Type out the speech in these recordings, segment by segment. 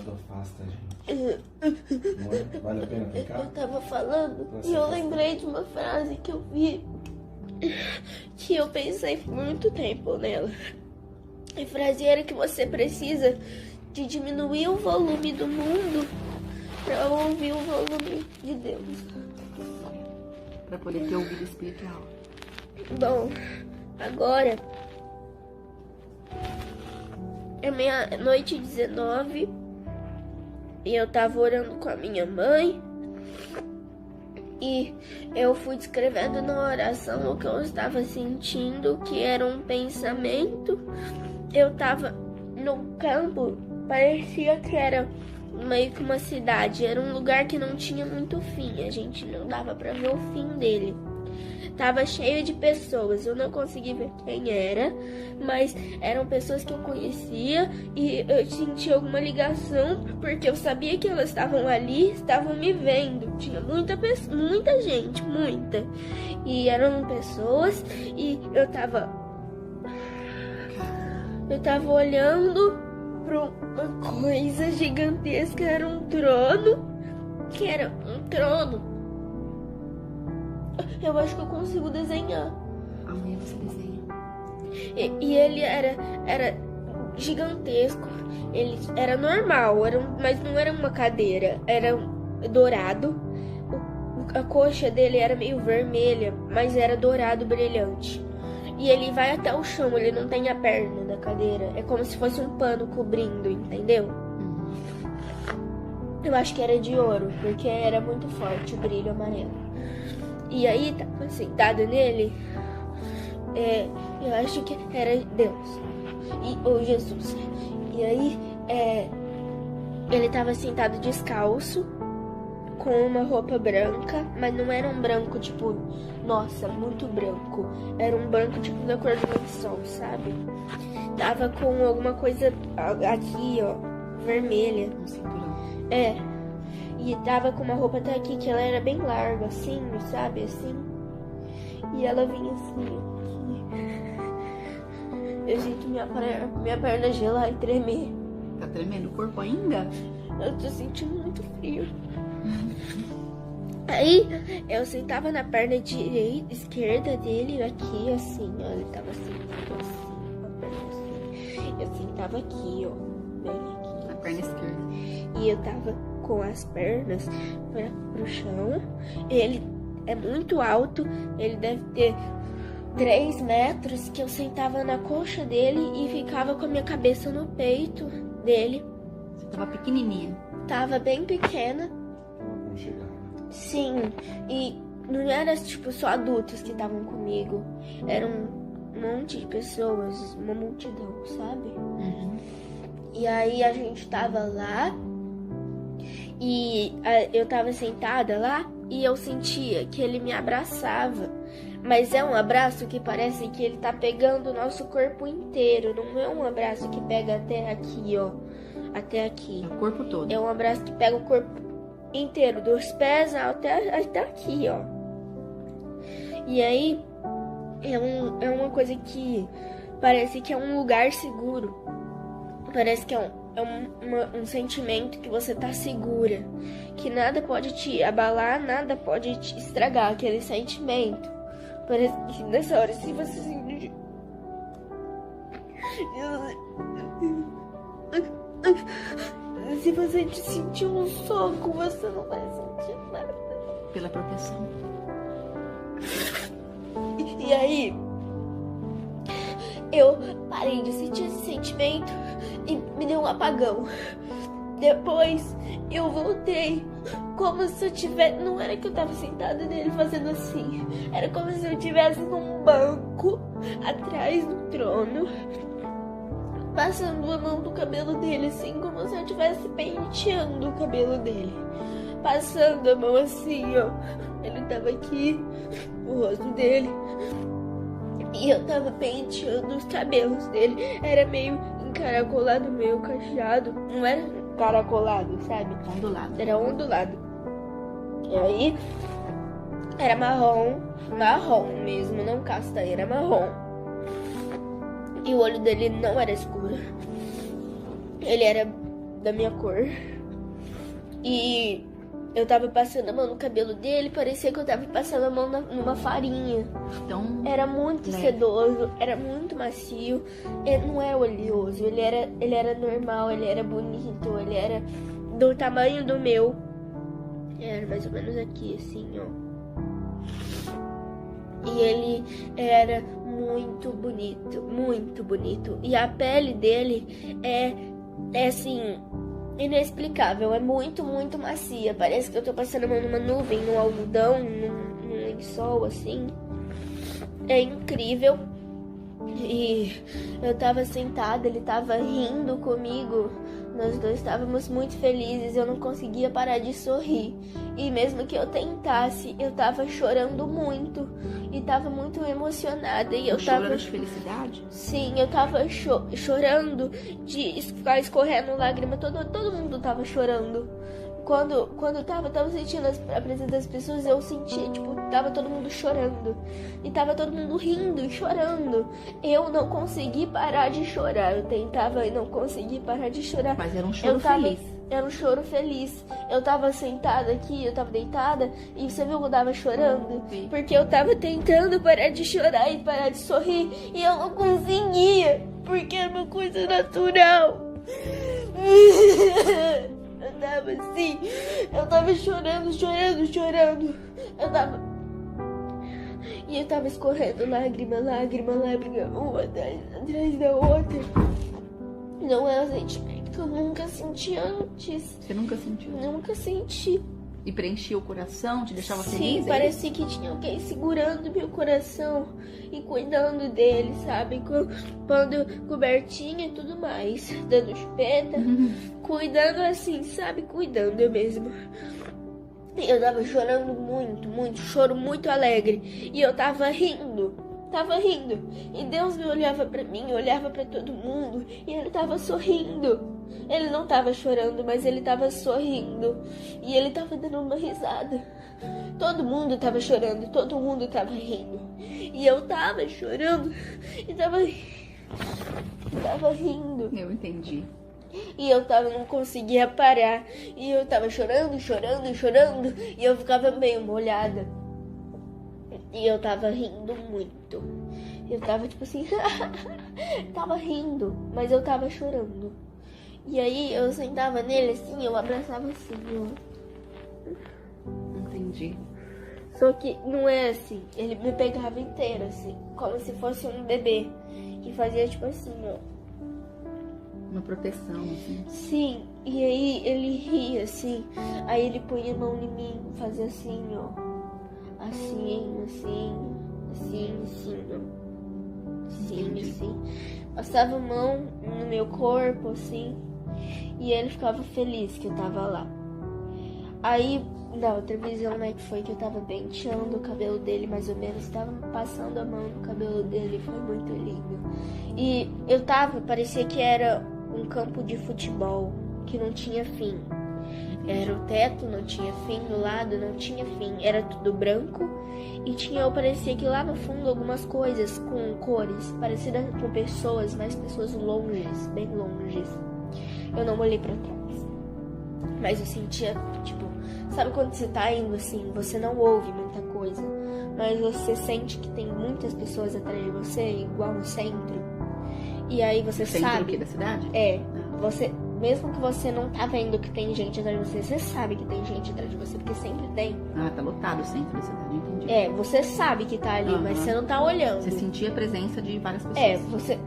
Enquanto afasta, gente. Amor, vale a pena ficar? Eu tava falando e eu lembrei de uma frase que eu vi, que eu pensei por muito tempo nela. A frase era que você precisa de diminuir o volume do mundo para ouvir o volume de Deus. Para poder ter ouvido espiritual. Bom, agora é meia-noite 19 e eu tava orando com a minha mãe e eu fui descrevendo na oração o que eu estava sentindo, que era um pensamento. Eu tava no campo, parecia que era meio que uma cidade, era um lugar que não tinha muito fim, a gente não dava pra ver o fim dele. Tava cheio de pessoas, eu não consegui ver quem era, mas eram pessoas que eu conhecia e eu senti alguma ligação, porque eu sabia que elas estavam ali, estavam me vendo. Tinha muita gente, muita. E eram pessoas e eu tava olhando para uma coisa gigantesca, era um trono, que era um trono. Eu acho que eu consigo desenhar. Amanhã você desenha. E ele era gigantesco. Ele era normal, mas não era uma cadeira. Era dourado. A coxa dele era meio vermelha, mas era dourado brilhante. E ele vai até o chão, ele não tem a perna da cadeira. É como se fosse um pano cobrindo, entendeu? Eu acho que era de ouro, porque era muito forte o brilho amarelo. E aí, tava sentada nele, eu acho que era Deus, ou Jesus. E aí, ele tava sentado descalço, com uma roupa branca, mas não era um branco tipo, nossa, muito branco. Era um branco tipo da cor do lençol, sabe? Tava com alguma coisa aqui, ó, vermelha. Um cinturão. E tava com uma roupa até aqui, que ela era bem larga, assim, sabe, assim. E ela vinha assim, aqui. Eu sinto minha perna gelar e tremer. Tá tremendo o corpo ainda? Eu tô sentindo muito frio. Aí, eu sentava na perna esquerda dele, aqui, assim, ó. Ele tava sentado assim, com a perna assim. Eu sentava aqui, ó, bem aqui. Na perna esquerda. E eu tava com as pernas pro chão. Ele é muito alto, ele deve ter 3 metros, que eu sentava na coxa dele e ficava com a minha cabeça no peito dele. Você tava pequenininha? Tava bem pequena. Vamos chegar. Sim, e não era tipo só adultos que estavam comigo. Era um monte de pessoas, uma multidão, sabe? E aí a gente tava lá. E eu tava sentada lá e eu sentia que ele me abraçava. Mas é um abraço que parece que ele tá pegando o nosso corpo inteiro. Não é um abraço que pega até aqui, ó. Até aqui. O corpo todo. É um abraço que pega o corpo inteiro, dos pés até aqui, ó. E aí é uma coisa que parece que é um lugar seguro. Parece que é um sentimento que você tá segura, que nada pode te abalar, nada pode te estragar aquele sentimento. Parece que nessa hora, se você sentir, se você sentir um soco, você não vai sentir nada. Pela proteção. E aí, eu parei de sentir esse sentimento e me deu um apagão. Depois eu voltei, como se eu tivesse... Não era que eu tava sentada nele fazendo assim. Era como se eu estivesse num banco, atrás do trono, passando a mão no cabelo dele, assim, como se eu estivesse penteando o cabelo dele. Passando a mão assim, ó. Ele tava aqui, o rosto dele. E eu tava penteando os cabelos dele. Era meio encaracolado, meio cacheado. Não era encaracolado, sabe? Ondulado. Era ondulado. E aí, era marrom mesmo, não castanho, era marrom. E o olho dele não era escuro. Ele era da minha cor. E eu tava passando a mão no cabelo dele, parecia que eu tava passando a mão numa farinha. Então, Era muito leve. sedoso, era muito macio. Ele não é oleoso, ele era normal, ele era bonito, ele era do tamanho do meu. Era mais ou menos aqui, assim, ó. E ele era muito bonito, muito bonito. E a pele dele é assim, inexplicável. É muito, muito macia. Parece que eu tô passando a mão numa nuvem, num algodão, num lençol, assim. É incrível. E eu tava sentada, ele tava rindo comigo. Nós dois estávamos muito felizes, eu não conseguia parar de sorrir. E mesmo que eu tentasse, eu tava chorando muito. E tava muito emocionada. E eu chorando tava de felicidade? Sim, eu tava chorando de ficar escorrendo lágrima. Todo mundo tava chorando. Quando eu tava sentindo a presença das pessoas, eu sentia, tipo, tava todo mundo chorando. E tava todo mundo rindo e chorando. Eu não consegui parar de chorar. Eu tentava e não consegui parar de chorar. Mas era um choro feliz. Era um choro feliz. Eu tava sentada aqui, eu tava deitada, e você viu que eu tava chorando? Sim. Porque eu tava tentando parar de chorar e parar de sorrir, e eu não conseguia, porque era uma coisa natural. Eu tava assim, eu tava chorando. E eu tava escorrendo lágrima, uma atrás da outra. Não é um sentimento que eu nunca senti antes. Você nunca sentiu? Nunca senti. E preenchia o coração, te deixava Sim, feliz? parecia que tinha alguém segurando meu coração e cuidando dele, sabe? Pondo cobertinha e tudo mais, dando chupeta, cuidando assim, sabe? Cuidando eu mesmo. E eu tava chorando muito, choro muito alegre. E eu tava rindo. E Deus me olhava pra mim, olhava pra todo mundo, e ele tava sorrindo. Ele não tava chorando, mas ele tava sorrindo. E ele tava dando uma risada. Todo mundo tava chorando, todo mundo tava rindo. E eu tava chorando e tava rindo. Eu entendi. E eu não conseguia parar. E eu tava chorando. E eu ficava meio molhada. E eu tava rindo muito. Eu tava tipo assim, tava rindo, mas eu tava chorando. E aí eu sentava nele assim, eu abraçava assim, ó. Entendi. Só que não é assim, ele me pegava inteiro assim, como se fosse um bebê. E fazia tipo assim, ó. Uma proteção, assim. Sim, e aí ele ria assim, aí ele punha a mão em mim, fazia assim, ó. Assim, passava a mão no meu corpo, assim, e ele ficava feliz que eu tava lá. Aí, na outra visão, né, que foi que eu tava penteando o cabelo dele, mais ou menos, tava passando a mão no cabelo dele, foi muito lindo. E parecia que era um campo de futebol, que não tinha fim. Era o teto, não tinha fim, do lado não tinha fim, era tudo branco e parecia que lá no fundo algumas coisas com cores, parecidas com pessoas, mas pessoas longes, bem longes. Eu não olhei pra trás, mas eu sentia, tipo, sabe quando você tá indo assim, você não ouve muita coisa, mas você sente que tem muitas pessoas atrás de você, igual no centro, e aí você Centro sabe... o quê? Da cidade? É, você... Mesmo que você não tá vendo que tem gente atrás de você, você sabe que tem gente atrás de você, porque sempre tem. Ah, tá lotado o centro da cidade, entendi. É, você sabe que tá ali, mas você não tá olhando. Você sentia a presença de várias pessoas. É,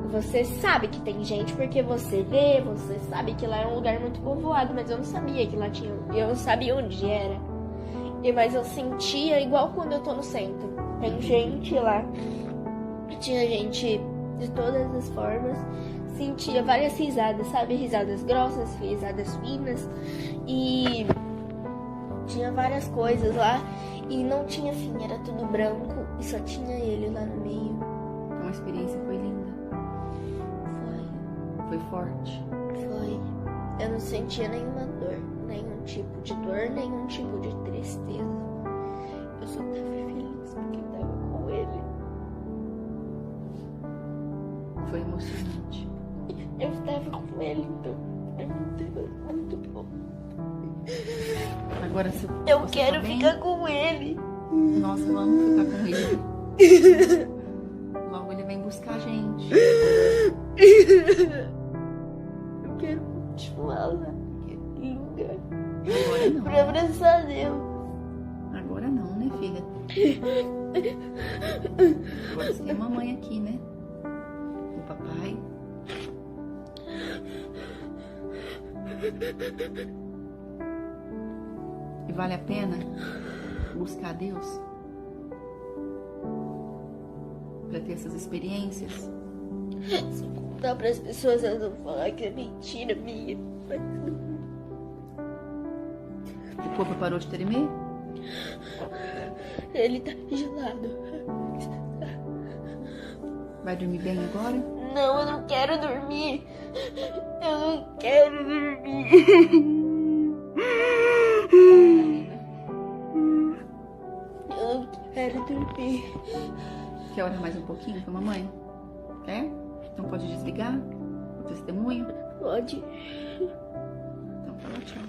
você sabe que tem gente porque você vê, você sabe que lá é um lugar muito povoado, mas eu não sabia que lá tinha, eu não sabia onde era. Mas eu sentia igual quando eu tô no centro. Tem gente lá, tinha gente de todas as formas. Sentia várias risadas, sabe? Risadas grossas, risadas finas. E tinha várias coisas lá. E não tinha fim, era tudo branco. E só tinha ele lá no meio. Então a experiência foi linda. Foi forte. Foi. Eu não sentia nenhuma dor. Nenhum tipo de dor, nenhum tipo de tristeza. Eu só tava feliz porque eu tava com ele. Foi emocionante. Eu estava com ele, então Muito bom. Agora, se Eu você quero tá bem, ficar com ele. nós vamos ficar com ele. Logo ele vem buscar a gente. Eu quero continuar lá naquele lugar. Agora não. Pra abraçar Deus. Agora não, né, filha? Agora você tem a mamãe aqui, né? O papai. E vale a pena buscar Deus para ter essas experiências? Se contar pras pessoas, elas vão falar que é mentira minha. Mas O corpo parou de tremer? ele tá gelado. Vai dormir bem agora? Não, eu não quero dormir. Eu não quero dormir. Eu não quero dormir. Quer orar mais um pouquinho com a mamãe? Quer? Então pode desligar o testemunho? Pode. Então fala tchau.